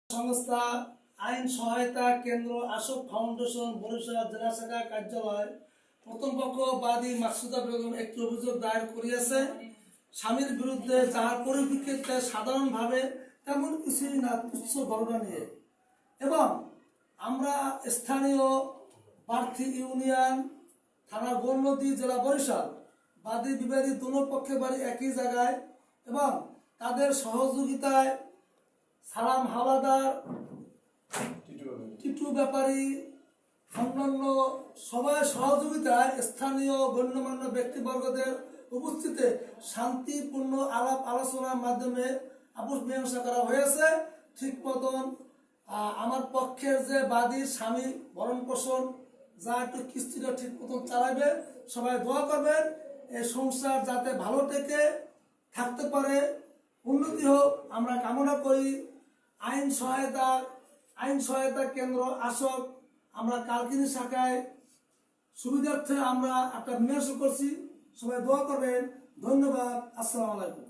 সংস্থা আইন সহায়তা কেন্দ্র আশোক ফাউন্ডেশন বরিশাল জেলা শাখা কার্যালয় প্রথম পক্ষ বাদী মাকসুদা বেগম একটি অভিযোগ দায়ের করিয়াছে স্বামীর বিরুদ্ধে, যার পরিপ্রেক্ষিতে সাধারণভাবে তেমন কিছুই না, তুচ্ছ ঘটনা নিয়ে। এবং আমরা স্থানীয় প্রার্থী ইউনিয়ন থানা গোলনদী জেলা বরিশাল বাদী বিবাদী দুনো পক্ষে বাড়ি একই জায়গায় এবং তাদের সহযোগিতায় সালাম হাওলাদার, টিটু ব্যাপারী, অন্যান্য সবাই সহযোগিতায় স্থানীয় গণ্যমান্য ব্যক্তিবর্গদের উপস্থিতিতে শান্তিপূর্ণ আলাপ আলোচনার মাধ্যমে আপোষ মীমাংসা করা হয়েছে। ঠিক মতন আমার পক্ষের যে বাদী স্বামী ভরণ পোষণ যা একটু কিস্তিটা ঠিক মতন চালাবে, সবাই দোয়া করবেন এই সংসার যাতে ভালো থেকে থাকতে পারে, উন্নতি হোক আমরা কামনা করি। আইন সহায়তা কেন্দ্র আশোক আমরা কালকিনি শাখায় সুবিধার্থে আমরা একটা মীমাংসা করছি, সবাই দোয়া করবেন। ধন্যবাদ। আসসালামু আলাইকুম।